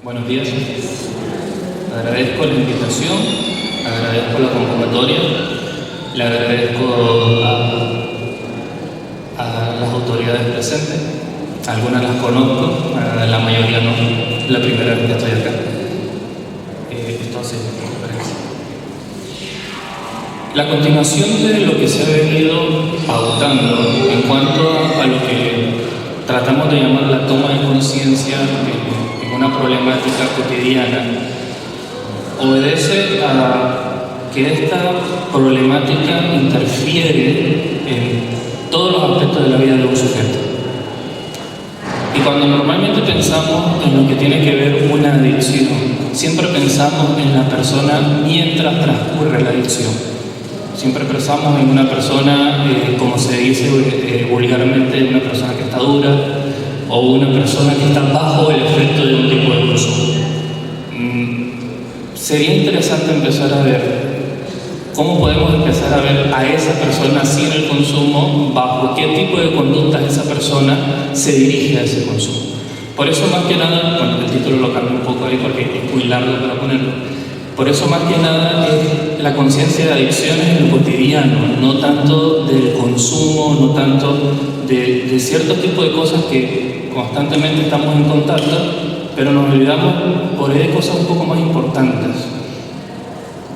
Buenos días. Agradezco la invitación, agradezco la convocatoria, le agradezco a las autoridades presentes. Algunas las conozco, a la mayoría no. Es la primera vez que estoy acá. Esto hace conferencia. La continuación de lo que se ha venido pautando en cuanto a lo que tratamos de llamar la toma de conciencia en una problemática cotidiana, obedece a que esta problemática interfiere en todos los aspectos de la vida de un sujeto. Y cuando normalmente pensamos en lo que tiene que ver una adicción, siempre pensamos en la persona mientras transcurre la adicción. Siempre pensamos en una persona, como se dice vulgarmente, una persona que está dura o una persona que está bajo el efecto de un tipo de consumo. Sería interesante empezar a ver cómo podemos empezar a ver a esa persona sin el consumo, bajo qué tipo de conductas esa persona se dirige a ese consumo. Por eso más que nada, bueno, el título lo cambio un poco ahí porque es muy largo para ponerlo. Por eso más que nada es la conciencia de adicciones en lo cotidiano, no tanto del consumo, no tanto de cierto tipo de cosas que constantemente estamos en contacto, pero nos olvidamos por ahí de cosas un poco más importantes.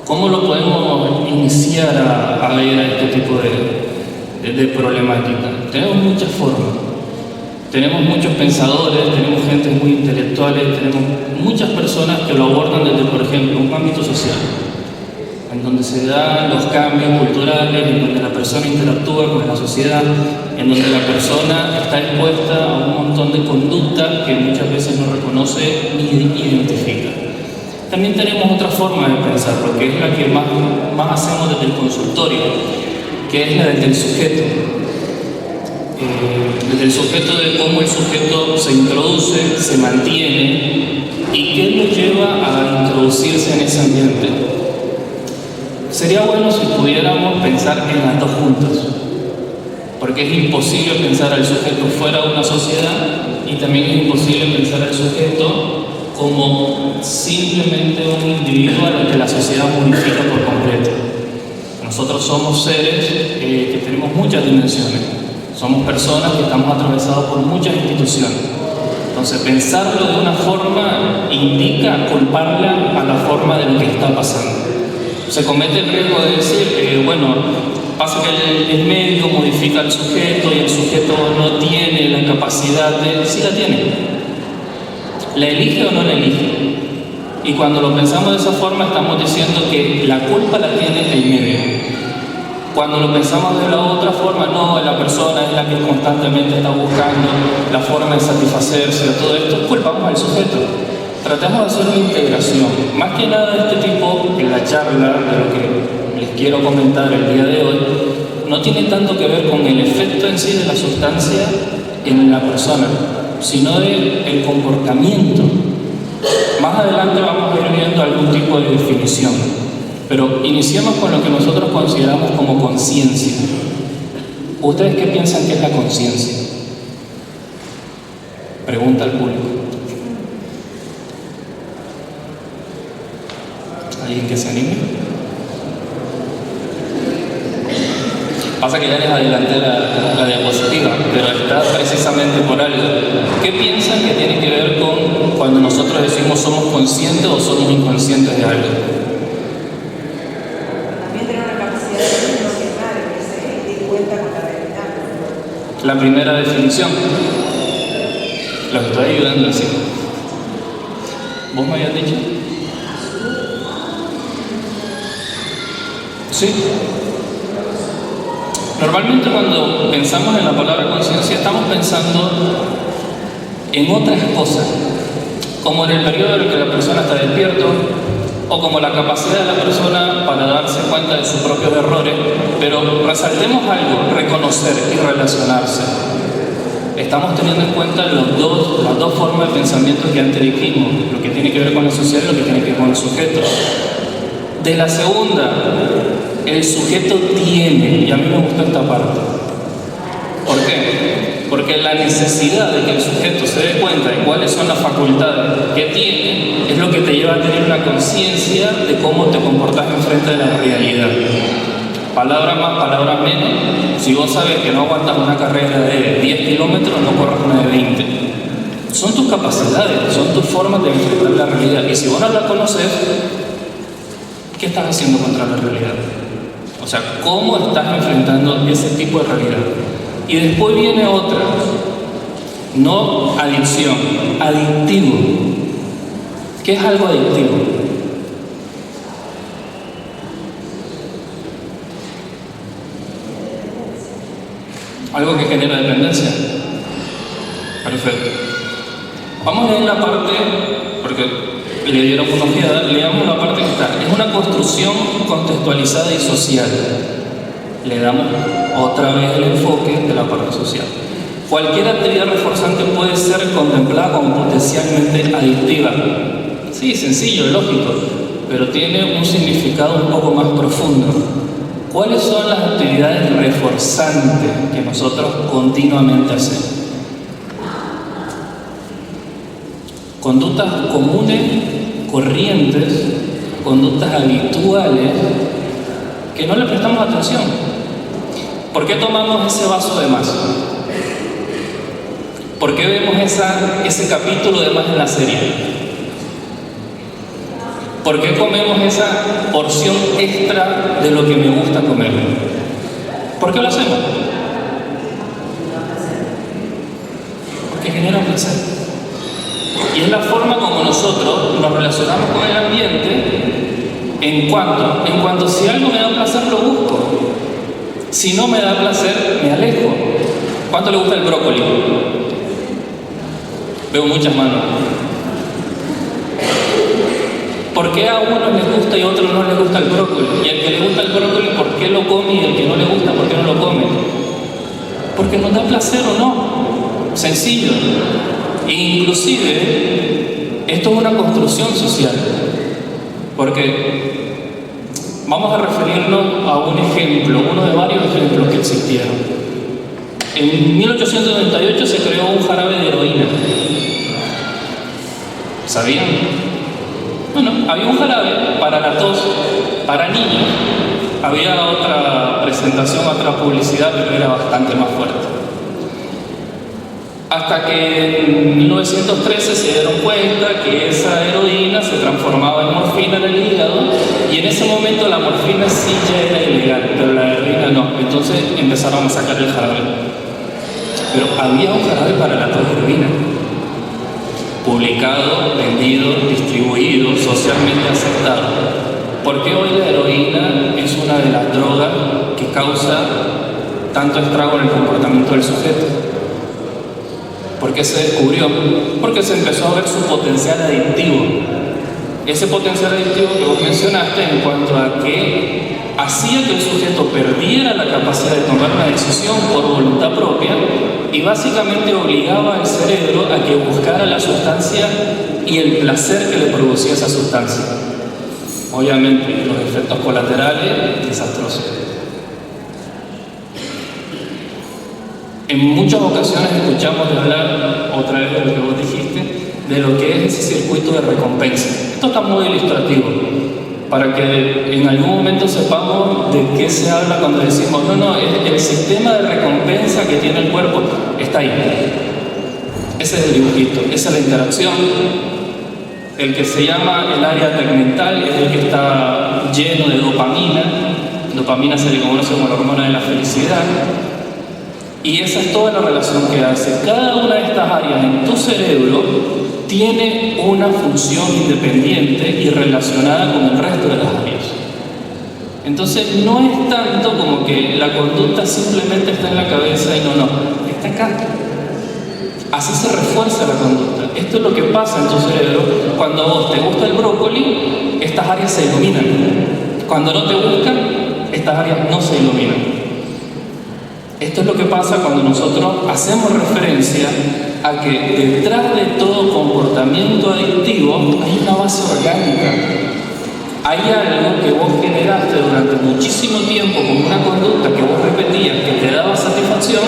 ¿Cómo lo podemos iniciar a ver a este tipo de problemática? Tenemos muchas formas. Tenemos muchos pensadores, tenemos gente muy intelectuales, tenemos muchas personas que lo abordan desde, por ejemplo, un ámbito social, en donde se dan los cambios culturales, en donde la persona interactúa con la sociedad, en donde la persona está expuesta a un montón de conductas que muchas veces no reconoce ni identifica. También tenemos otra forma de pensarlo, que es la que más hacemos desde el consultorio, que es la desde el sujeto. Desde el sujeto, de cómo el sujeto se introduce, se mantiene y qué lo lleva a introducirse en ese ambiente. Sería bueno si pudiéramos pensar en las dos juntas, porque es imposible pensar al sujeto fuera de una sociedad y también es imposible pensar al sujeto como simplemente un individuo al que la sociedad modifica por completo. Nosotros somos seres que tenemos muchas dimensiones. Somos personas que estamos atravesados por muchas instituciones. Entonces, pensarlo de una forma indica culparla a la forma de lo que está pasando. Se comete el riesgo de decir, bueno, pasa que el medio modifica al sujeto y el sujeto no tiene la capacidad de... Sí la tiene. ¿La elige o no la elige? Y cuando lo pensamos de esa forma, estamos diciendo que la culpa la tiene el medio. Cuando lo pensamos de la otra forma, no, la persona es la que constantemente está buscando la forma de satisfacerse de todo esto, culpamos al sujeto. Tratemos de hacer una integración. Más que nada este tipo, en la charla, de lo que les quiero comentar el día de hoy, no tiene tanto que ver con el efecto en sí de la sustancia en la persona, sino del comportamiento. Más adelante vamos a ir viendo algún tipo de definición. Pero iniciemos con lo que nosotros consideramos como conciencia. ¿Ustedes qué piensan que es la conciencia? Pregunta al público. ¿Alguien que se anime? Pasa que ya les adelanté la diapositiva, pero está precisamente por algo. ¿Qué piensan que tiene que ver con cuando nosotros decimos somos conscientes o somos inconscientes de algo? La primera definición. Los estoy ayudando así. ¿Vos me habías dicho? Sí. Normalmente cuando pensamos en la palabra conciencia estamos pensando en otras cosas, como en el periodo en el que la persona está despierto, o como la capacidad de la persona para darse cuenta de sus propios errores, pero resaltemos algo, reconocer y relacionarse. Estamos teniendo en cuenta las dos formas de pensamiento que antes dijimos, lo que tiene que ver con la sociedad y lo que tiene que ver con el sujeto. De la segunda, el sujeto tiene, y a mí me gusta esta parte. ¿Por qué? Porque la necesidad de que el sujeto se dé cuenta de cuáles son las facultades que tiene es lo que te lleva a tener una conciencia de cómo te comportas enfrente de la realidad. Palabras más, palabras menos. Si vos sabes que no aguantas una carrera de 10 kilómetros, no corras una de 20. Son tus capacidades, son tus formas de enfrentar la realidad. Y si vos no la conoces, ¿qué estás haciendo contra la realidad? O sea, ¿cómo estás enfrentando ese tipo de realidad? Y después viene otra, no adicción, adictivo. ¿Qué es algo adictivo? Algo que genera dependencia. Perfecto. Vamos a leer la parte, porque le dieron una ojeada, leamos la parte que está. Es una construcción contextualizada y social. Le damos otra vez el enfoque de la parte social. Cualquier actividad reforzante puede ser contemplada como potencialmente adictiva. Sí, sencillo, lógico, pero tiene un significado un poco más profundo. ¿Cuáles son las actividades reforzantes que nosotros continuamente hacemos? Conductas comunes, corrientes, conductas habituales que no le prestamos atención. ¿Por qué tomamos ese vaso de más? ¿Por qué vemos ese capítulo de más en la serie? ¿Por qué comemos esa porción extra de lo que me gusta comer? ¿Por qué lo hacemos? Porque genera placer. Y es la forma como nosotros nos relacionamos con el ambiente en cuanto si algo me da placer lo busco. Si no me da placer, me alejo. ¿Cuánto le gusta el brócoli? Veo muchas manos. ¿Por qué a uno les gusta y a otros no les gusta el brócoli? Y al que le gusta el brócoli, ¿por qué lo come? Y al que no le gusta, ¿por qué no lo come? Porque nos da placer o no. Sencillo. Inclusive, esto es una construcción social. Porque vamos a referirnos a un ejemplo, uno de varios ejemplos que existieron. En 1898 se creó un jarabe de heroína. ¿Sabían? Bueno, había un jarabe para la tos, para niños. Había otra presentación, otra publicidad, pero era bastante más fuerte. Hasta que en 1913 se dieron cuenta que esa heroína se transformaba en morfina en el hígado, y en ese momento la morfina sí ya era ilegal, pero la heroína no. Entonces empezaron a sacar el jarabe. Pero había un jarabe para la tos de heroína, publicado, vendido, distribuido, socialmente aceptado. ¿Por qué hoy la heroína es una de las drogas que causa tanto estrago en el comportamiento del sujeto? ¿Por qué se descubrió? Porque se empezó a ver su potencial adictivo. Ese potencial adictivo que vos mencionaste en cuanto a que hacía que el sujeto perdiera la capacidad de tomar una decisión por voluntad propia y básicamente obligaba al cerebro a que buscara la sustancia y el placer que le producía esa sustancia. Obviamente, los efectos colaterales, desastrosos. En muchas ocasiones escuchamos de hablar, otra vez de lo que vos dijiste, de lo que es ese circuito de recompensa. Esto está muy ilustrativo, para que en algún momento sepamos de qué se habla cuando decimos, no, el sistema de recompensa que tiene el cuerpo está ahí. Ese es el dibujito, esa es la interacción. El que se llama el área tegmental es el que está lleno de dopamina. Dopamina se le conoce como la hormona de la felicidad. Y esa es toda la relación que hace. Cada una de estas áreas en tu cerebro tiene una función independiente y relacionada con el resto de las áreas. Entonces no es tanto como que la conducta simplemente está en la cabeza y no, está acá. Así se refuerza la conducta. Esto es lo que pasa en tu cerebro. Cuando a vos te gusta el brócoli, estas áreas se iluminan. Cuando no te gustan, estas áreas no se iluminan. Esto es lo que pasa cuando nosotros hacemos referencia a que detrás de todo comportamiento adictivo hay una base orgánica. Hay algo que vos generaste durante muchísimo tiempo como una conducta que vos repetías, que te daba satisfacción,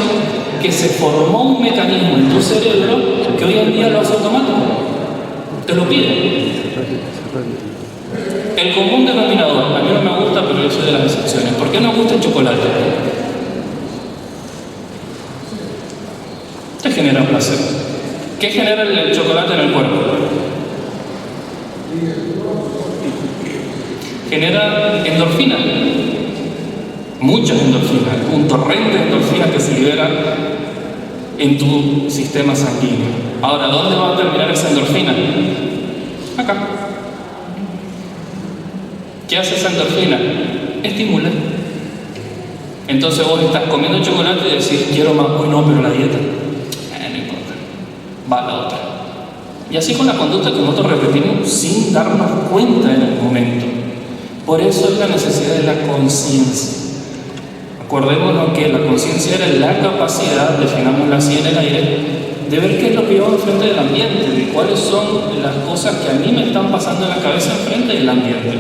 que se formó un mecanismo en tu cerebro que hoy en día lo hace automático. Te lo pide. El común denominador, a mí no me gusta, pero yo soy de las excepciones. ¿Por qué no gusta el chocolate? Te genera placer. ¿Qué genera el chocolate en el cuerpo? Genera endorfina. Muchas endorfinas, un torrente de endorfinas que se libera en tu sistema sanguíneo. Ahora, ¿dónde va a terminar esa endorfina? Acá. ¿Qué hace esa endorfina? Estimula. Entonces vos estás comiendo chocolate y decís, quiero más, hoy no, pero la dieta. No importa. Va a la otra. Y así con la conducta que nosotros repetimos sin darnos cuenta en el momento. Por eso es la necesidad de la conciencia. Acordémonos que la conciencia era la capacidad, definámosla así en el aire, de ver qué es lo que yo enfrente del ambiente, de cuáles son las cosas que a mí me están pasando en la cabeza enfrente del ambiente.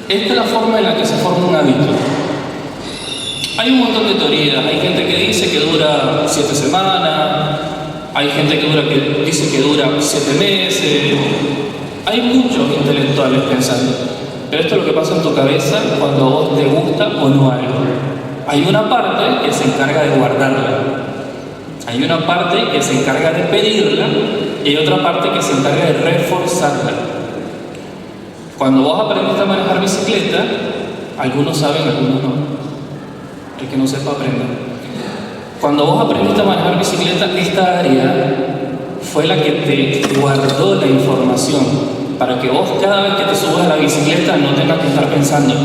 Esta es la forma en la que se forma un hábito. Hay un montón de teorías, hay gente que dice que dura 7 semanas, hay gente que dice que dura 7 meses, hay muchos intelectuales pensando. Pero esto es lo que pasa en tu cabeza cuando a vos te gusta o no algo. Hay una parte que se encarga de guardarla. Hay una parte que se encarga de pedirla y hay otra parte que se encarga de reforzarla. Cuando vos aprendiste a manejar bicicleta, algunos saben, algunos no. El que no sepa, aprenda. Cuando vos aprendiste a manejar bicicleta, esta área fue la que te guardó la información. Para que vos cada vez que te subas a la bicicleta no tengas que estar pensando,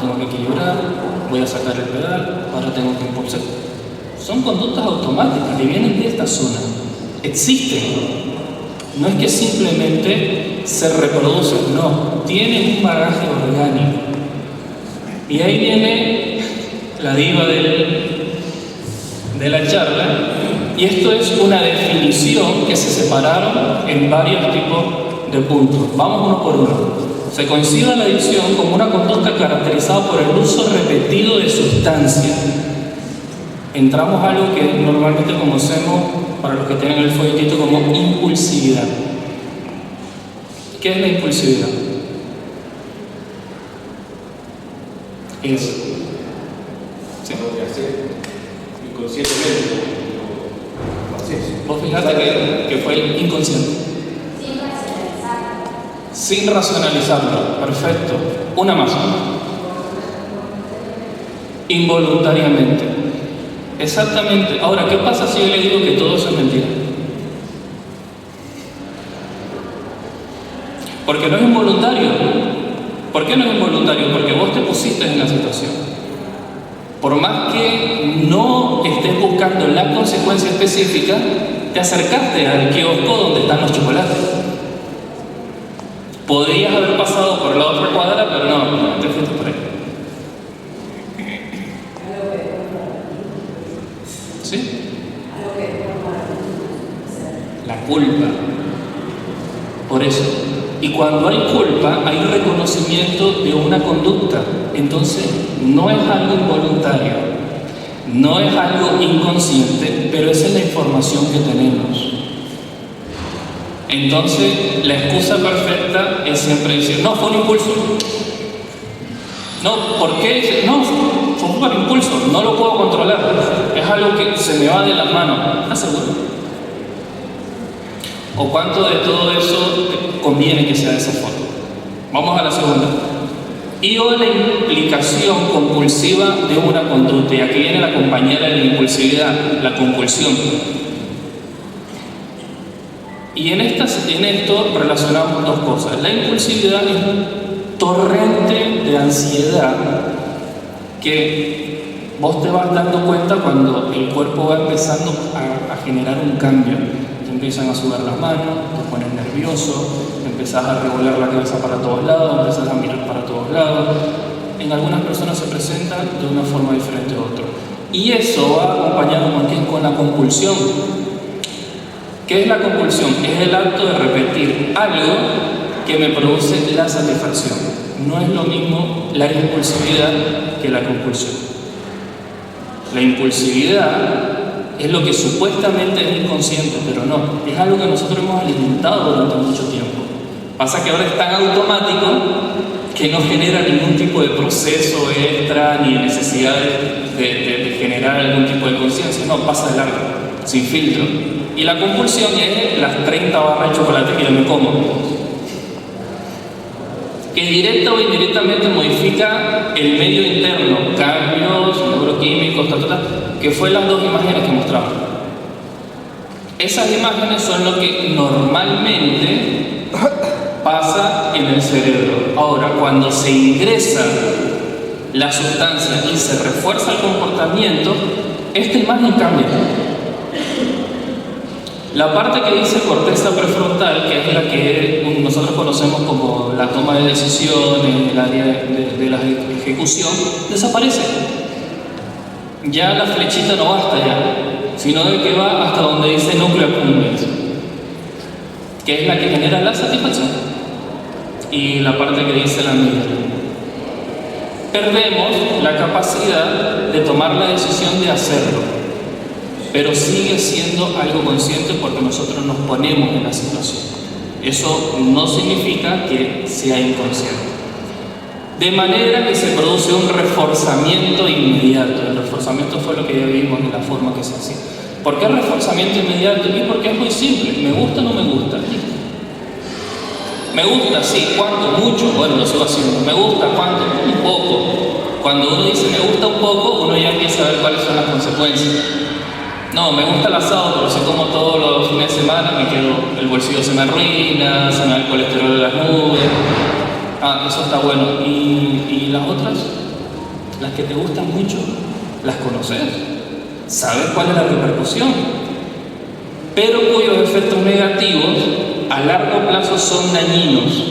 tengo que equilibrar, voy a sacar el pedal, ahora tengo que impulsar. Son conductas automáticas que vienen de esta zona. Existen. No es que simplemente se reproducen, no. Tienen un bagaje orgánico. Y ahí viene la diva de la charla. Y esto es una definición que se separaron en varios tipos de puntos. Vamos uno por uno. Se concibe la adicción como una conducta caracterizada por el uso repetido de sustancias. Entramos a algo que normalmente conocemos, para los que tienen el folletito, como impulsividad. ¿Qué es la impulsividad? Es ¿sí? Inconscientemente. Vos fijate que fue el inconsciente. Sin racionalizarlo. Perfecto. Una más. Involuntariamente. Exactamente. Ahora, ¿qué pasa si yo le digo que todo eso es mentira? Porque no es involuntario. ¿Por qué no es involuntario? Porque vos te pusiste en la situación. Por más que no estés buscando la consecuencia específica, te acercaste al kiosco donde están los chocolates. Podrías haber pasado por la otra cuadra, pero no te fuiste por ahí. ¿Sí? La culpa. Por eso. Y cuando hay culpa, hay reconocimiento de una conducta. Entonces, no es algo involuntario, no es algo inconsciente, pero esa es la información que tenemos. Entonces, la excusa perfecta es siempre decir, no, fue un impulso. No, ¿por qué? No, fue por impulso, no lo puedo controlar. Es algo que se me va de las manos. ¿Estás seguro? ¿O cuánto de todo eso conviene que sea de esa forma? Vamos a la segunda. Y o la implicación compulsiva de una conducta. Y aquí viene la compañera de la impulsividad, la compulsión. Y en esto relacionamos dos cosas. La impulsividad es un torrente de ansiedad que vos te vas dando cuenta cuando el cuerpo va empezando a generar un cambio. Te empiezan a sudar las manos, te pones nervioso, te empezás a revolear la cabeza para todos lados, empezás a mirar para todos lados. En algunas personas se presenta de una forma diferente a otras. Y eso va acompañado con la compulsión. ¿Qué es la compulsión? Es el acto de repetir algo que me produce la satisfacción. No es lo mismo la impulsividad que la compulsión. La impulsividad es lo que supuestamente es inconsciente, pero no, es algo que nosotros hemos alimentado durante mucho tiempo. Pasa que ahora es tan automático que no genera ningún tipo de proceso extra ni necesidad de generar algún tipo de conciencia, no, pasa de largo, sin filtro. Y la compulsión es las 30 barras de chocolate que yo me como, que directa o indirectamente modifica el medio interno, cambios neuroquímicos, que fue las dos imágenes que mostraba. Esas imágenes son lo que normalmente pasa en el cerebro. Ahora, cuando se ingresa la sustancia y se refuerza el comportamiento, esta imagen cambia. La parte que dice corteza prefrontal, que es la que nosotros conocemos como la toma de decisiones, el área de la ejecución, desaparece. Ya la flechita no basta ya, sino de que va hasta donde dice núcleo accumbens, que es la que genera la satisfacción, y la parte que dice la amígdala. Perdemos la capacidad de tomar la decisión de hacerlo, pero sigue siendo algo consciente porque nosotros nos ponemos en la situación. Eso no significa que sea inconsciente. De manera que se produce un reforzamiento inmediato. El reforzamiento fue lo que ya vimos en la forma que se hacía. ¿Por qué reforzamiento inmediato? Y porque es muy simple. ¿Me gusta o no me gusta? Listo. ¿Me gusta? Sí. ¿Cuánto? Mucho. Bueno, lo sigo haciendo. ¿Me gusta? ¿Cuánto? Un poco. Cuando uno dice me gusta un poco, uno ya empieza a ver cuáles son las consecuencias. No, me gusta el asado, pero si como todos los fines de semana, el bolsillo se me arruina, se me da el colesterol de las nubes. Ah, eso está bueno. ¿Y las otras? Las que te gustan mucho, ¿las conoces? ¿Sabes cuál es la repercusión? Pero cuyos efectos negativos a largo plazo son dañinos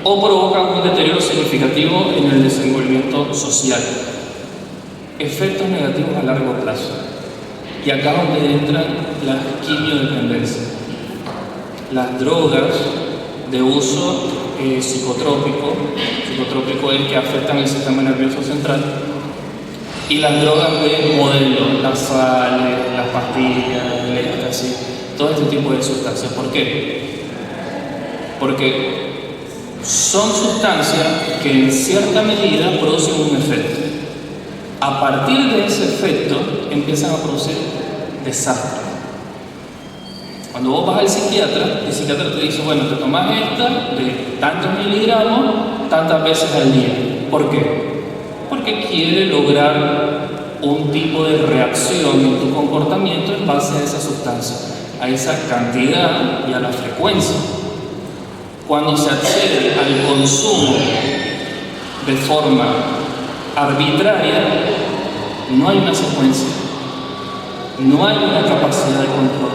o provocan un deterioro significativo en el desenvolvimiento social. Efectos negativos a largo plazo. Y acá es donde entran las quimiodependencias, las drogas de uso psicotrópico. Psicotrópico es que afectan el sistema nervioso central, y las drogas de modelo, las sales, las pastillas, el éxtasis, todo este tipo de sustancias. ¿Por qué? Porque son sustancias que en cierta medida producen un efecto. A partir de ese efecto empiezan a producir desastre. Cuando vos vas al psiquiatra, el psiquiatra te dice, bueno, te tomas esta de tantos miligramos, tantas veces al día. ¿Por qué? Porque quiere lograr un tipo de reacción en tu comportamiento en base a esa sustancia, a esa cantidad y a la frecuencia. Cuando se accede al consumo de forma arbitraria, no hay una secuencia, no hay una capacidad de control,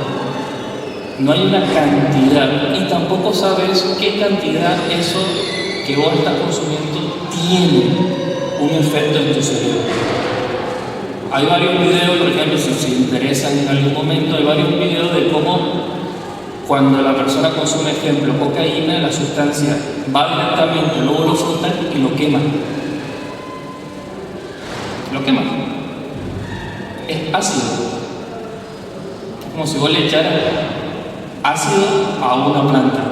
no hay una cantidad, y tampoco sabes qué cantidad eso que vos estás consumiendo tiene un efecto en tu cerebro. Hay varios videos, por ejemplo, si se interesan en algún momento, hay varios videos de cómo cuando la persona consume, ejemplo, cocaína, la sustancia va directamente al lóbulo frontal y lo quema. Lo quema. Es ácido. Como si vos le echaras ácido a una planta.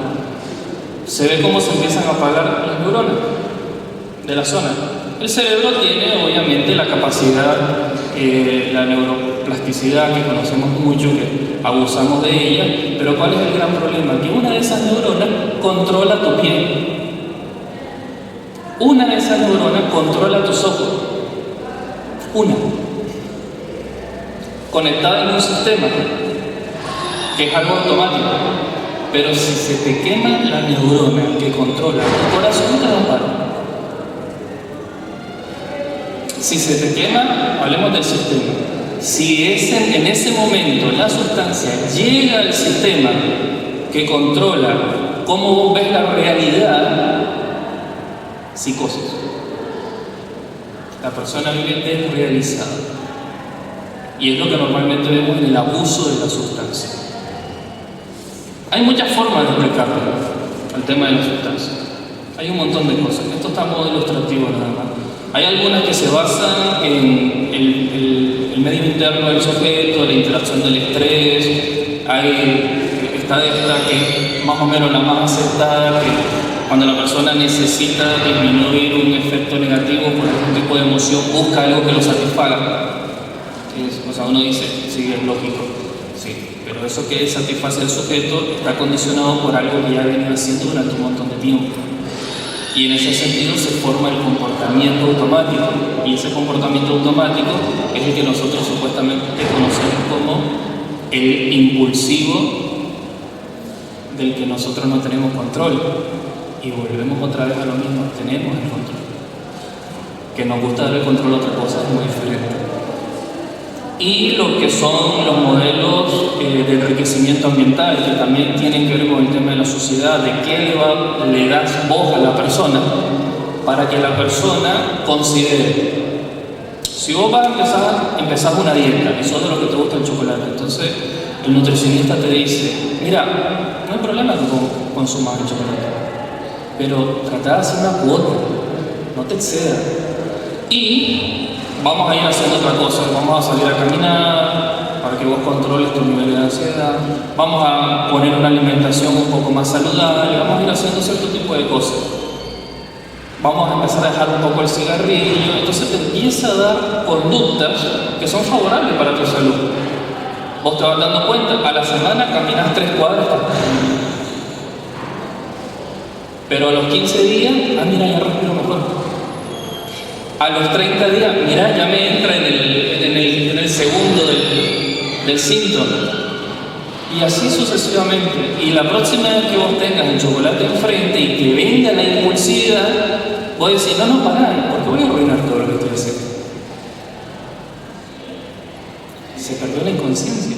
Se ve cómo se empiezan a apagar las neuronas de la zona. El cerebro tiene obviamente la capacidad, la neuroplasticidad que conocemos mucho, que abusamos de ella, pero ¿cuál es el gran problema? Que una de esas neuronas controla tu piel. Una de esas neuronas controla tus ojos. Una. Conectada en un sistema que es algo automático. Pero si se te quema la neurona que controla tu corazón, te da un paro. Si se te quema, hablemos del sistema. Si en ese momento la sustancia llega al sistema que controla cómo vos ves la realidad, psicosis. La persona vive desrealizada. Y es lo que normalmente vemos en el abuso de la sustancia. Hay muchas formas de explicarlo, el tema de la sustancia. Hay un montón de cosas. Esto está a modo ilustrativo nada más. Hay algunas que se basan en el medio interno del sujeto, la interacción del estrés. Está esta que más o menos la más aceptada, que cuando la persona necesita disminuir un efecto negativo por algún tipo de emoción, busca algo que lo satisfaga. O sea, uno dice, sí, es lógico, sí, pero eso que satisface al sujeto está condicionado por algo que ya ha venido haciendo durante un montón de tiempo. Y en ese sentido se forma el comportamiento automático, y ese comportamiento automático es el que nosotros supuestamente conocemos como el impulsivo, del que nosotros no tenemos control. Y volvemos otra vez a lo mismo, tenemos el control. Que nos gusta dar el control a otra cosa es muy diferente. Y lo que son los modelos de enriquecimiento ambiental, que también tienen que ver con el tema de la sociedad, de qué le das voz a la persona para que la persona considere. Si vos vas a empezar una dieta y sos de los que te gusta el chocolate, entonces el nutricionista te dice, mira, no hay problema que consumas el chocolate, pero trata de hacer una cuota, no te excedas. Y vamos a ir haciendo otra cosa, vamos a salir a caminar para que vos controles tu nivel de ansiedad, vamos a poner una alimentación un poco más saludable, vamos a ir haciendo cierto tipo de cosas. Vamos a empezar a dejar un poco el cigarrillo, entonces te empieza a dar conductas que son favorables para tu salud. Vos te vas dando cuenta, a la semana caminas 3 cuadras, pero a los 15 días, mira, ya respiro mejor. A los 30 días, mira, ya me entra en el segundo del síntoma. Y así sucesivamente. Y la próxima vez que vos tengas el chocolate enfrente y que venga la impulsividad, vos decís, no, pará, porque voy a arruinar todo lo que estoy haciendo. Se perdió la inconsciencia.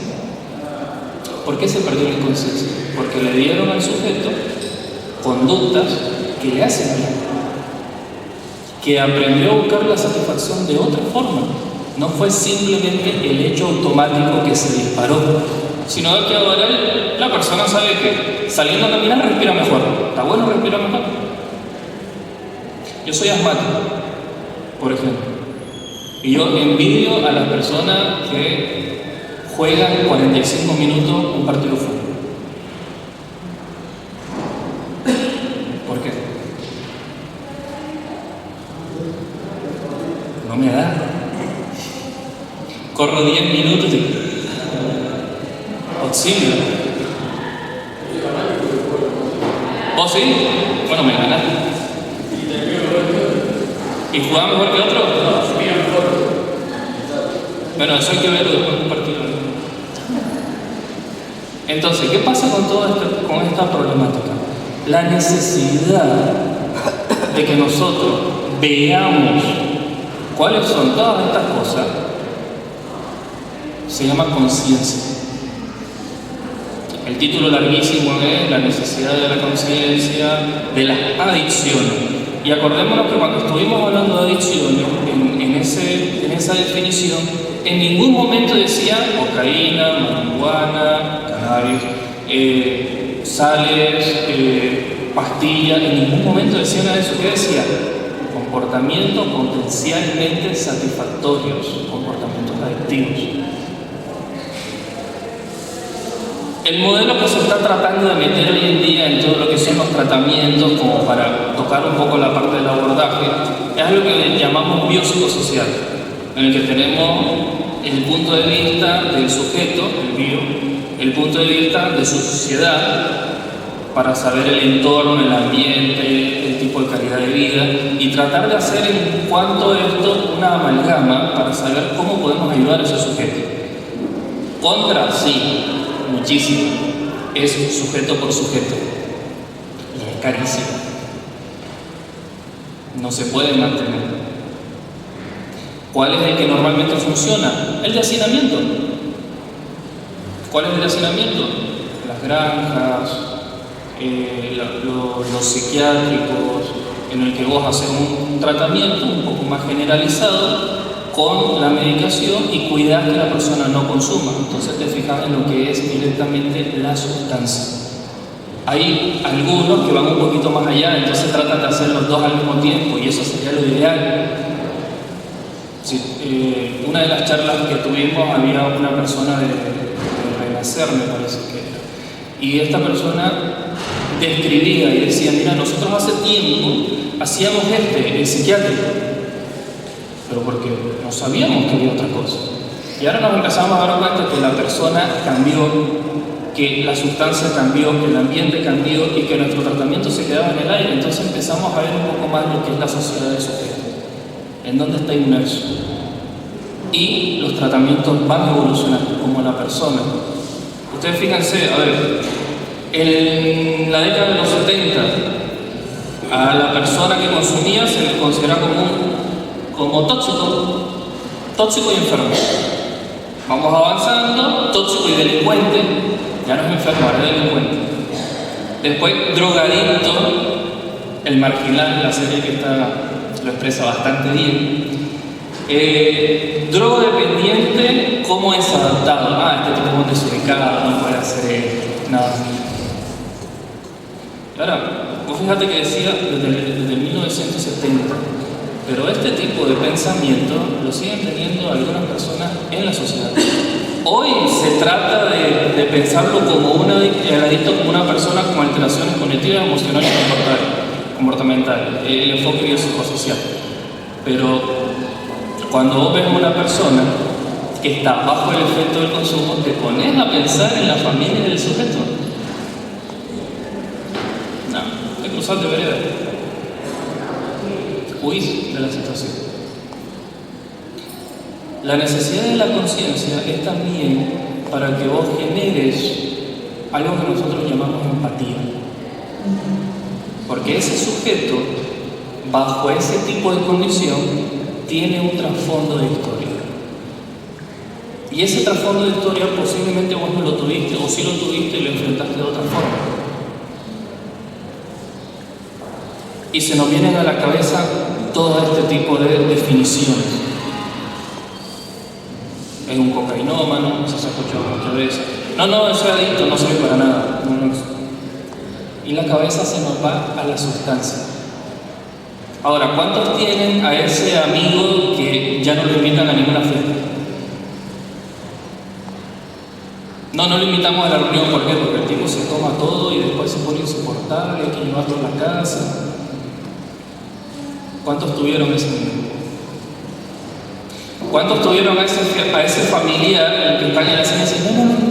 ¿Por qué se perdió la inconsciencia? Porque le dieron al sujeto conductas que le hacen bien, que aprendió a buscar la satisfacción de otra forma. No fue simplemente el hecho automático que se disparó, sino que ahora la persona sabe que saliendo a caminar respira mejor. ¿Está bueno respirar mejor? Yo soy asmático, por ejemplo, y yo envidio a las personas que juegan 45 minutos un partido de fútbol. ¿Por qué? No me da. Corro 10 minutos y auxilio. ¿Vos sí? Bueno, me ganaste. ¿Y jugaba mejor que otro? Bueno, eso hay que verlo después de un partido. Entonces, ¿qué pasa con con esta problemática? La necesidad de que nosotros veamos cuáles son todas estas cosas se llama conciencia. El título larguísimo es La necesidad de la conciencia de las adicciones. Y acordémonos que cuando estuvimos hablando de adicciones, en esa definición, en ningún momento decía cocaína, marihuana, cannabis, sales, pastillas, en ningún momento decía nada de eso. ¿Qué decía? Comportamientos potencialmente satisfactorios, comportamientos adictivos. El modelo que se está tratando de meter hoy en día en todo lo que son los tratamientos, como para tocar un poco la parte del abordaje, es lo que llamamos biopsicosocial, en el que tenemos el punto de vista del sujeto, el bio, el punto de vista de su sociedad, para saber el entorno, el ambiente, el tipo de calidad de vida, y tratar de hacer en cuanto a esto una amalgama para saber cómo podemos ayudar a ese sujeto. Contra, sí, muchísimo, es sujeto por sujeto, y es carísimo, no se puede mantener. ¿Cuál es el que normalmente funciona? El de hacinamiento. ¿Cuál es el de hacinamiento? Las granjas, los psiquiátricos, en el que vos haces un tratamiento un poco más generalizado con la medicación y cuidar que la persona no consuma. Entonces te fijas en lo que es directamente la sustancia. Hay algunos que van un poquito más allá, entonces tratan de hacer los dos al mismo tiempo y eso sería lo ideal. una de las charlas que tuvimos había una persona de Renacer, me parece que era, y esta persona describía y decía, mira, nosotros hace tiempo hacíamos el psiquiátrico, pero porque no sabíamos que había otra cosa. Y ahora nos empezamos a dar cuenta que la persona cambió, que la sustancia cambió, que el ambiente cambió y que nuestro tratamiento se quedaba en el aire. Entonces empezamos a ver un poco más lo que es la sociedad del sujeto, en dónde está inmerso. Y los tratamientos van evolucionando como la persona. Ustedes fíjense, a ver, en la década de los 70, a la persona que consumía se le considera como tóxico y enfermo. Vamos avanzando, tóxico y delincuente, ya no es enfermo, ahora es delincuente. Después, drogadicto, el marginal, la serie que lo expresa bastante bien. Drogodependiente, ¿cómo es adaptado? Este tipo es desubicado, no puede hacer nada. Ahora, vos fíjate que decía desde 1970, pero este tipo de pensamiento lo siguen teniendo algunas personas en la sociedad. Hoy se trata de pensarlo como el adicto como una persona con alteraciones cognitivas, emocionales y comportamentales, el enfoque biopsicosocial. Pero cuando vos ves a una persona que está bajo el efecto del consumo, te pones a pensar en la familia del sujeto. No, te cruzas de vereda. Huís de la situación. La necesidad de la conciencia es también para que vos generes algo que nosotros llamamos empatía. Porque ese sujeto, bajo ese tipo de condición, tiene un trasfondo de historia. Y ese trasfondo de historia posiblemente vos no lo tuviste, o sí lo tuviste y lo enfrentaste de otra forma. Y se nos vienen a la cabeza todo este tipo de definiciones. Es un cocainómano, se ha escuchado muchas veces. No, eso es adicto, no sirve para nada. No. Y la cabeza se nos va a la sustancia. Ahora, ¿cuántos tienen a ese amigo que ya no lo invitan a ninguna fiesta? No lo invitamos a la reunión, ¿por qué? Porque el tipo se toma todo y después se pone insoportable, hay que llevarlo a la casa. ¿Cuántos tuvieron ese amigo? ¿Cuántos tuvieron a ese familiar el que está en la cena y dice,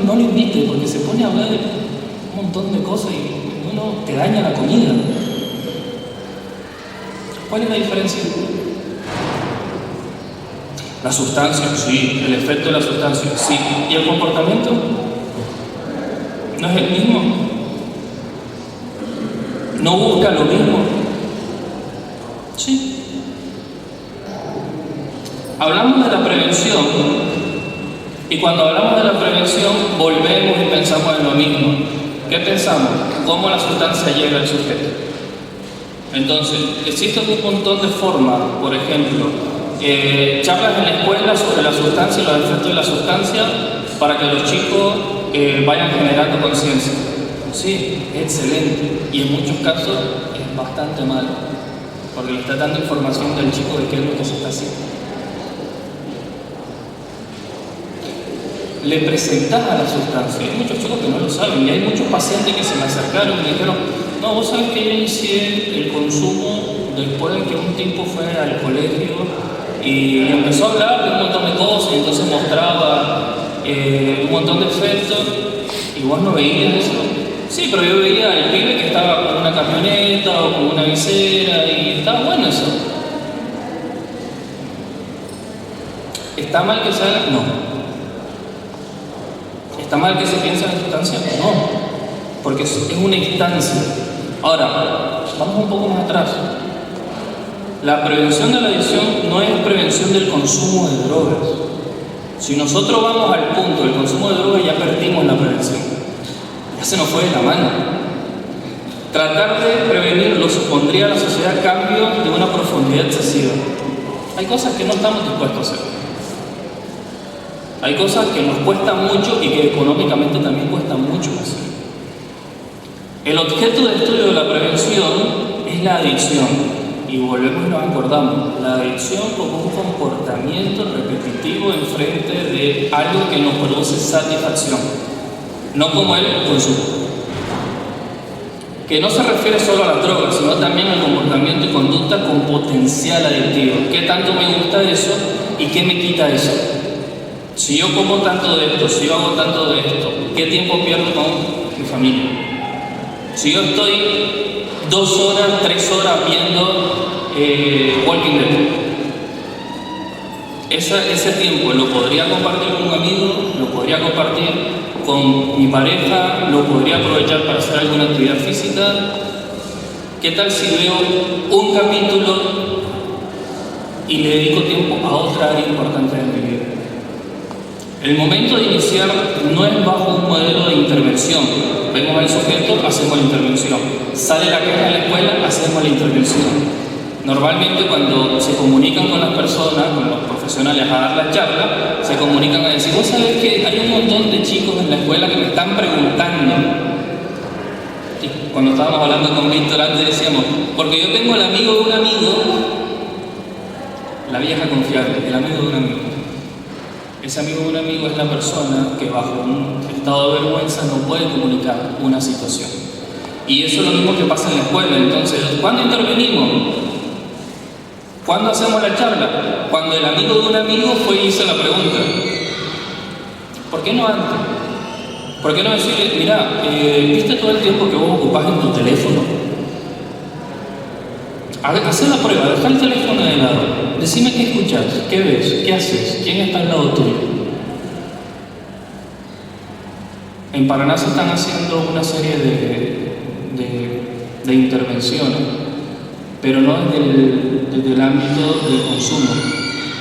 no lo invite porque se pone a hablar de un montón de cosas y uno te daña la comida? ¿Cuál es la diferencia? La sustancia, sí. El efecto de la sustancia, sí. ¿Y el comportamiento? ¿No es el mismo? ¿No busca lo mismo? Sí. Hablamos de la prevención y cuando hablamos de la prevención volvemos y pensamos en lo mismo. ¿Qué pensamos? ¿Cómo la sustancia llega al sujeto? Entonces, existen un montón de formas, por ejemplo, charlas en la escuela sobre la sustancia y los efectos de la sustancia para que los chicos vayan generando conciencia. Sí, es excelente y en muchos casos es bastante malo, porque le está dando información del chico de qué es lo que se está haciendo. Le presentás a la sustancia. Hay muchos chicos que no lo saben y hay muchos pacientes que se me acercaron y me dijeron, no, vos sabés que yo inicié el consumo después de que un tipo fue al colegio y empezó a hablar de un montón de cosas y entonces mostraba un montón de efectos y vos no veías eso. Sí, pero yo veía al pibe que estaba con una camioneta o con una visera y estaba bueno eso. ¿Está mal que se haga? No. ¿Está mal que se piense en la sustancia? No, porque es una instancia. Ahora, vamos un poco más atrás. La prevención de la adicción no es prevención del consumo de drogas. Si nosotros vamos al punto del consumo de drogas, ya perdimos la prevención. Ya se nos fue de la mano. Tratar de prevenirlo supondría a la sociedad cambios de una profundidad excesiva. Hay cosas que no estamos dispuestos a hacer. Hay cosas que nos cuestan mucho y que económicamente también cuestan mucho hacer. El objeto de estudio de la prevención es la adicción. y volvemos y nos acordamos, la adicción como un comportamiento repetitivo en frente de algo que nos produce satisfacción, no como el consumo. Que no se refiere solo a la droga, sino también al comportamiento y conducta con potencial adictivo. ¿Qué tanto me gusta eso y qué me quita eso? Si yo como tanto de esto, si yo hago tanto de esto, ¿qué tiempo pierdo con mi familia? Si yo estoy 2 horas, 3 horas viendo Walking Dead, ese tiempo lo podría compartir con un amigo, lo podría compartir con mi pareja, lo podría aprovechar para hacer alguna actividad física. ¿Qué tal si veo un capítulo y le dedico tiempo a otra área importante de mi vida? El momento de iniciar no es bajo un modelo de intervención. Vemos al sujeto, hacemos la intervención. Sale la queja de la escuela, hacemos la intervención. Normalmente cuando se comunican con las personas, con los profesionales a dar la charla, se comunican a decir, vos sabés que hay un montón de chicos en la escuela que me están preguntando. Y cuando estábamos hablando con Víctor antes decíamos, porque yo tengo el amigo de un amigo, la vieja confiable, el amigo de un amigo. Ese amigo de un amigo es la persona que bajo un estado de vergüenza no puede comunicar una situación. Y eso es lo mismo que pasa en la escuela. Entonces, ¿cuándo intervenimos? ¿Cuándo hacemos la charla? Cuando el amigo de un amigo fue y hizo la pregunta. ¿Por qué no antes? ¿Por qué no decirle, mira, ¿viste todo el tiempo que vos ocupás en tu teléfono? Haz la prueba, deja el teléfono de lado. Decime qué escuchas, qué ves, qué haces, quién está al lado tuyo. En Paraná se están haciendo una serie de intervenciones, pero no desde el ámbito del consumo,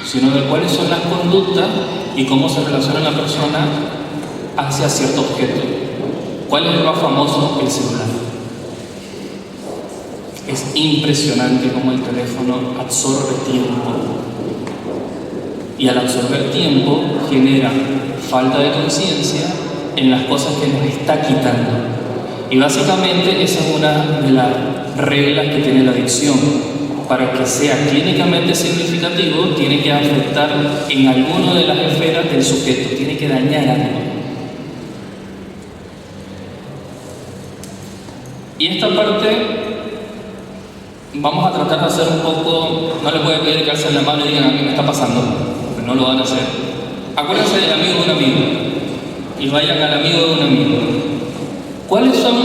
sino de cuáles son las conductas y cómo se relaciona la persona hacia cierto objeto. ¿Cuál es el más famoso? El celular. Es impresionante cómo el teléfono absorbe tiempo. Y al absorber tiempo genera falta de conciencia en las cosas que nos está quitando. Y básicamente esa es una de las reglas que tiene la adicción. Para que sea clínicamente significativo, tiene que afectar en alguna de las esferas del sujeto, tiene que dañar algo. Y esta parte vamos a tratar de hacer un poco, no les voy a pedir que alcen la mano y digan a mí me está pasando, porque no lo van a hacer. Acuérdense del amigo de un amigo y vayan al amigo de un amigo. ¿Cuáles son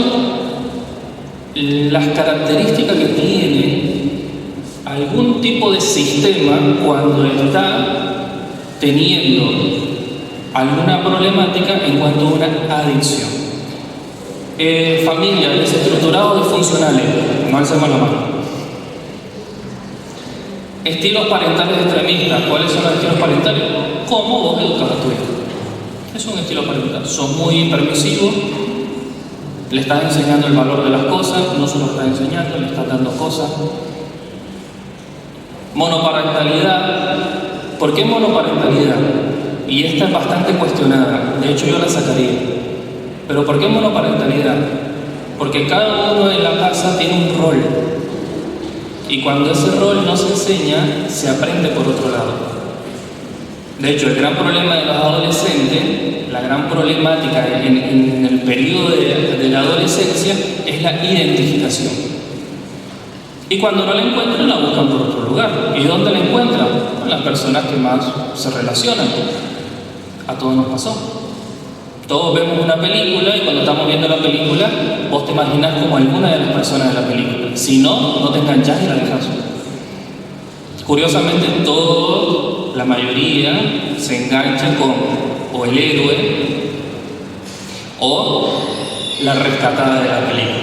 las características que tiene algún tipo de sistema cuando está teniendo alguna problemática en cuanto a una adicción? Familia, desestructurados disfuncionales, no alcemos la mano. Estilos parentales extremistas, ¿cuáles son los estilos parentales? ¿Cómo vos educas a tu hijo? Es un estilo parental, son muy permisivos, le estás enseñando el valor de las cosas, no se lo estás enseñando, le estás dando cosas. Monoparentalidad. ¿Por qué monoparentalidad? Y esta es bastante cuestionada, de hecho yo la sacaría. ¿Pero por qué monoparentalidad? Porque cada uno en la casa tiene un rol. Y cuando ese rol no se enseña, se aprende por otro lado. De hecho, el gran problema de los adolescentes, la gran problemática en el periodo de la adolescencia es la identificación. Y cuando no la encuentran, la buscan por otro lugar. ¿Y dónde la encuentran? Con las personas que más se relacionan. A todos nos pasó. Todos vemos una película y cuando estamos viendo la película, vos te imaginas como alguna de las personas de la película. Si no, no te enganchás y la dejas. Curiosamente, la mayoría se engancha con o el héroe o la rescatada de la película.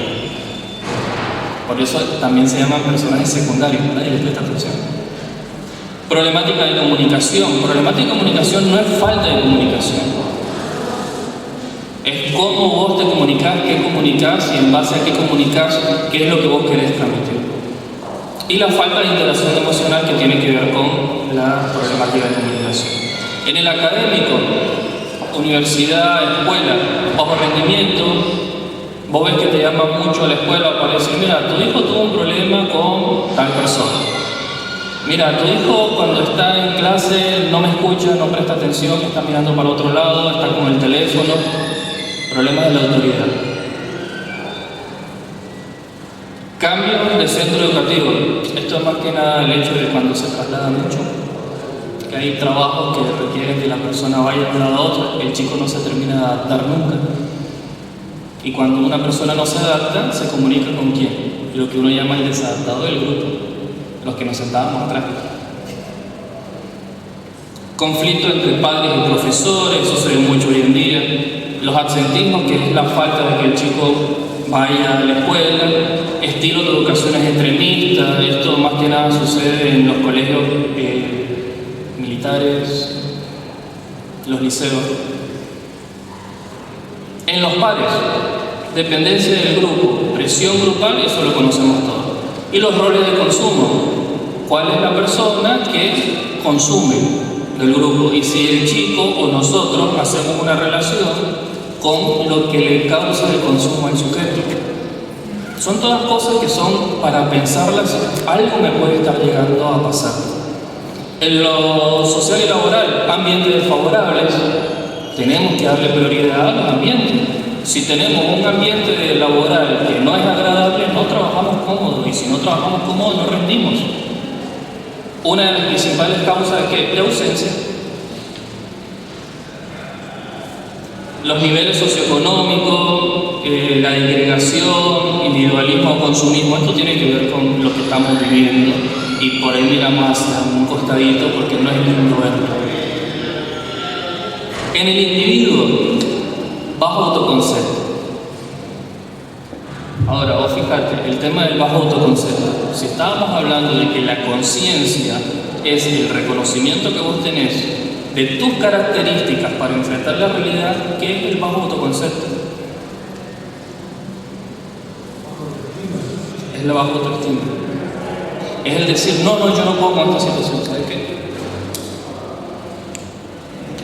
Por eso también se llaman personajes secundarios, nadie les presta atención. Problemática de comunicación. Problemática de comunicación no es falta de comunicación. Es cómo vos te comunicás, qué comunicás y en base a qué comunicás, qué es lo que vos querés transmitir. Y la falta de interacción emocional que tiene que ver con la problemática de comunicación. En el académico, universidad, escuela, bajo rendimiento, Vos ves que te llaman mucho a la escuela para decir, mira, tu hijo tuvo un problema con tal persona. Mira, tu hijo cuando está en clase no me escucha, no presta atención, está mirando para otro lado, está con el teléfono. Problemas de la autoridad. Cambio de centro educativo. Esto es más que nada el hecho de cuando se traslada mucho. Que hay trabajos que requieren que la persona vaya de un lado a otro, el chico no se termina de adaptar nunca. Y cuando una persona no se adapta, se comunica con quién. Lo que uno llama el desadaptado del grupo, los que nos sentábamos atrás. Conflicto entre padres y profesores, eso se ve mucho hoy en día. Los absentismos, que es la falta de que el chico vaya a la escuela. Estilo de educaciones extremistas, esto más que nada sucede en los colegios militares, los liceos. En los pares, dependencia del grupo, presión grupal, eso lo conocemos todos. Y los roles de consumo, ¿cuál es la persona que consume del grupo? Y si el chico o nosotros hacemos una relación con lo que le causa el consumo al sujeto. Son todas cosas que son para pensarlas, algo me puede estar llegando a pasar. En lo social y laboral, ambientes desfavorables, tenemos que darle prioridad a los ambientes. Si tenemos un ambiente laboral que no es agradable, no trabajamos cómodos, y si no trabajamos cómodos, no rendimos. Una de las principales causas de ausencia, los niveles socioeconómicos, la disgregación, individualismo o consumismo, esto tiene que ver con lo que estamos viviendo y por ahí miramos hacia un costadito porque no es lindo verlo. En el individuo, bajo autoconcepto. Ahora, vos fíjate, el tema del bajo autoconcepto, si estábamos hablando de que la conciencia es el reconocimiento que vos tenés de tus características para enfrentar la realidad, ¿qué es el bajo autoconcepto? Es la baja autoestima. Es el decir, no, yo no puedo con esta situación, ¿sabes qué?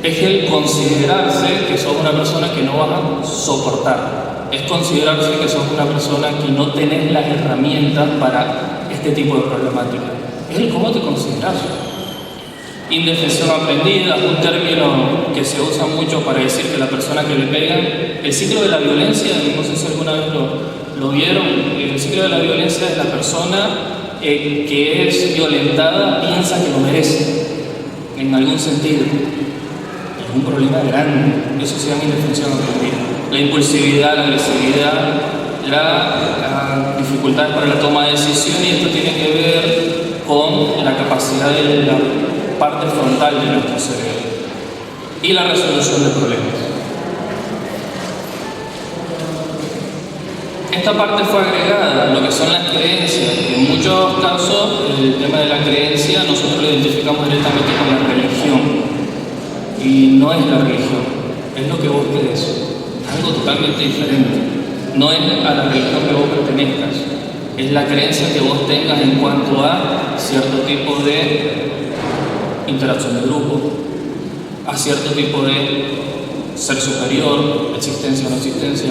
Es el considerarse que sos una persona que no vas a soportar. Es considerarse que sos una persona que no tenés las herramientas para este tipo de problemática. Es el cómo te consideras. Indefensión aprendida, un término que se usa mucho para decir que la persona que le pegan, el ciclo de la violencia, no sé si alguna vez lo vieron, el ciclo de la violencia es la persona que es violentada piensa que lo merece, en algún sentido. Es un problema grande, eso se llama indefensión aprendida. La impulsividad, la agresividad, las dificultades para la toma de decisiones, y esto tiene que ver con la capacidad de la parte frontal de nuestro cerebro y la resolución de problemas. Esta parte fue agregada a lo que son las creencias. En muchos casos, el tema de la creencia nosotros lo identificamos directamente con la religión. Y no es la religión, es lo que vos crees, algo totalmente diferente. No es a la religión que vos pertenezcas, es la creencia que vos tengas en cuanto a cierto tipo de interacción de grupo, a cierto tipo de ser superior, existencia o no existencia.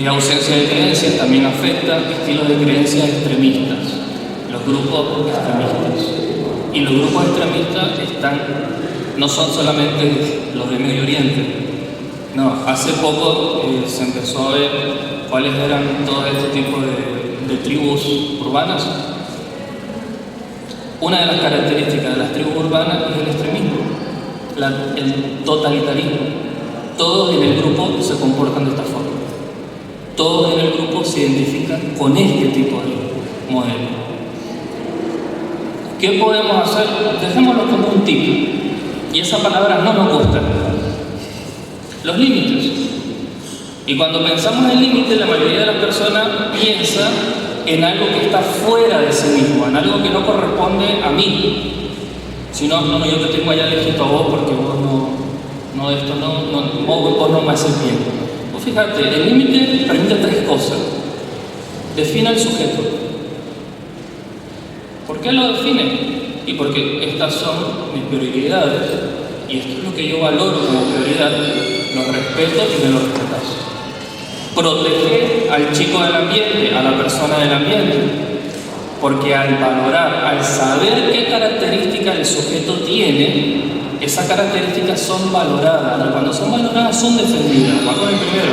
Ausencia de creencias también afecta estilos de creencias extremistas, los grupos extremistas. Y los grupos extremistas no son solamente los de Medio Oriente. No, hace poco se empezó a ver cuáles eran todo este tipo de tribus urbanas. Una de las características de las tribus urbanas es el extremismo, el totalitarismo. Todos en el grupo se comportan de esta forma. Todos en el grupo se identifican con este tipo de modelo. ¿Qué podemos hacer? Dejémoslo como un tip. Y esa palabra no nos gusta. Los límites. Y cuando pensamos en límites, la mayoría de las personas piensa en algo que está fuera de sí mismo, en algo que no corresponde a mí. Si no, yo te tengo allá lejito a vos porque vos vos no me haces bien. Pues fíjate, el límite permite tres cosas. Define al sujeto. ¿Por qué lo define? Y porque estas son mis prioridades y esto es lo que yo valoro como prioridad, lo respeto y me lo respetas. Protege al chico del ambiente, a la persona del ambiente, porque al valorar, al saber qué característica el sujeto tiene, esas características son valoradas, y cuando son valoradas son defendidas. ¿Va con el primero?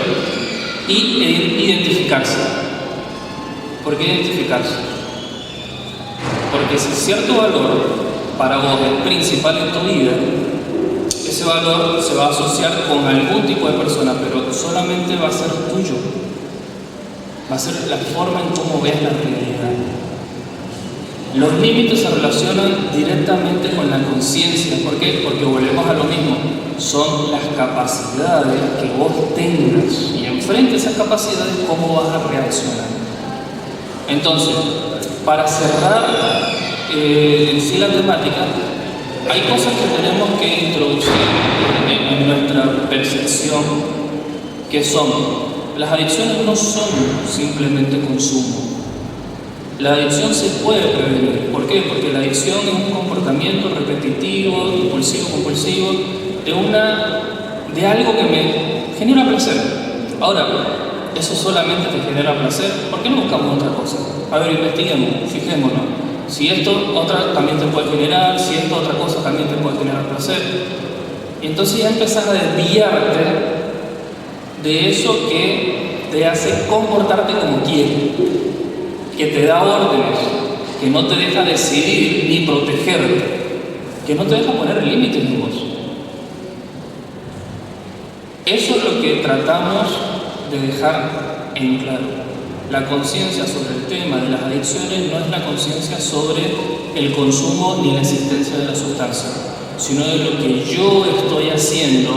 Y identificarse. ¿Por qué identificarse? Porque si cierto valor para vos es principal en tu vida, ese valor se va a asociar con algún tipo de persona, pero solamente va a ser tuyo. Va a ser la forma en cómo ves la realidad. Los límites se relacionan directamente con la conciencia. ¿Por qué? Porque volvemos a lo mismo. Son las capacidades que vos tengas. Y enfrente a esas capacidades, ¿cómo vas a reaccionar? Entonces, para cerrar en sí la temática, hay cosas que tenemos que introducir en nuestra percepción, que son: las adicciones no son simplemente consumo. La adicción se puede prevenir. ¿Por qué? Porque la adicción es un comportamiento repetitivo, impulsivo, compulsivo, de algo que me genera placer. Ahora, ¿eso solamente te genera placer? ¿Por qué no buscamos otra cosa? A ver, investiguemos, fijémonos. Si esto otra también te puede generar, si esto otra cosa también te puede generar placer. Y entonces ya empezás a desviarte de eso que te hace comportarte como quieres, que te da órdenes, que no te deja decidir ni protegerte, que no te deja poner límites en vos. Eso es lo que tratamos de dejar en claro. La conciencia sobre el tema de las adicciones no es la conciencia sobre el consumo ni la existencia de la sustancia, sino de lo que yo estoy haciendo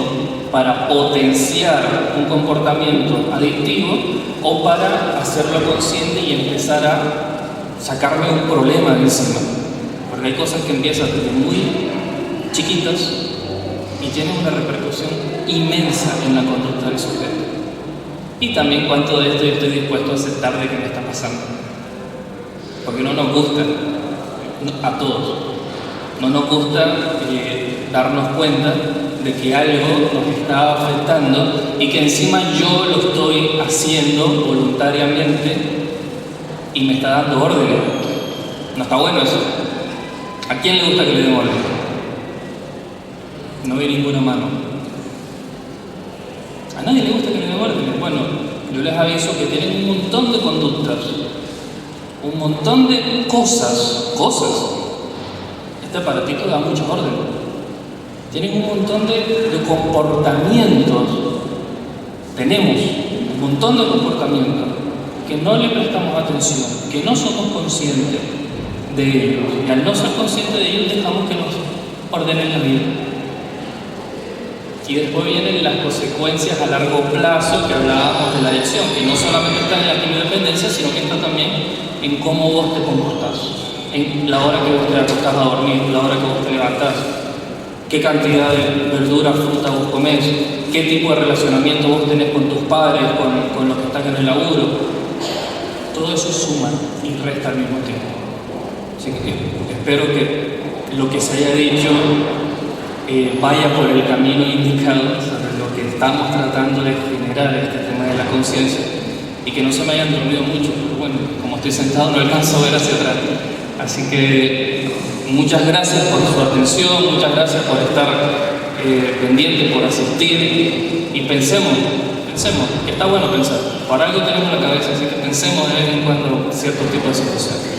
para potenciar un comportamiento adictivo o para hacerlo consciente y empezar a sacarme un problema de encima. Porque hay cosas que empiezan desde muy chiquitas y tienen una repercusión inmensa en la conducta del sujeto. Y también cuánto de esto yo estoy dispuesto a aceptar de que me está pasando. Porque no nos gusta, a todos, no nos gusta darnos cuenta de que algo nos está afectando y que encima yo lo estoy haciendo voluntariamente y me está dando órdenes. No está bueno eso. ¿A quién le gusta que le den órdenes? No vi ninguna mano. A nadie le gusta que le den órdenes. Bueno, yo les aviso que tienen un montón de conductas, un montón de cosas. Este aparatito da muchas órdenes. Tienen un montón de comportamientos. Tenemos un montón de comportamientos que no le prestamos atención, que no somos conscientes de ellos. Y al no ser conscientes de ellos, dejamos que nos ordenen la vida. Y después vienen las consecuencias a largo plazo que hablábamos de la adicción, que no solamente está en la quimiodependencia, sino que está también en cómo vos te comportás, en la hora que vos te acostás a dormir, la hora que vos te levantás, qué cantidad de verdura, fruta vos comés, qué tipo de relacionamiento vos tenés con tus padres, con los que están en el laburo. Todo eso suma y resta al mismo tiempo. Así que espero que lo que se haya dicho vaya por el camino indicado sobre lo que estamos tratando de generar este tema de la conciencia, y que no se me hayan dormido mucho, pero bueno, como estoy sentado no alcanzo a ver hacia atrás. Así que muchas gracias por su atención, muchas gracias por estar pendiente, por asistir, y pensemos, que está bueno pensar, por algo tenemos la cabeza, así que pensemos de vez en cuando ciertos tipos de situaciones.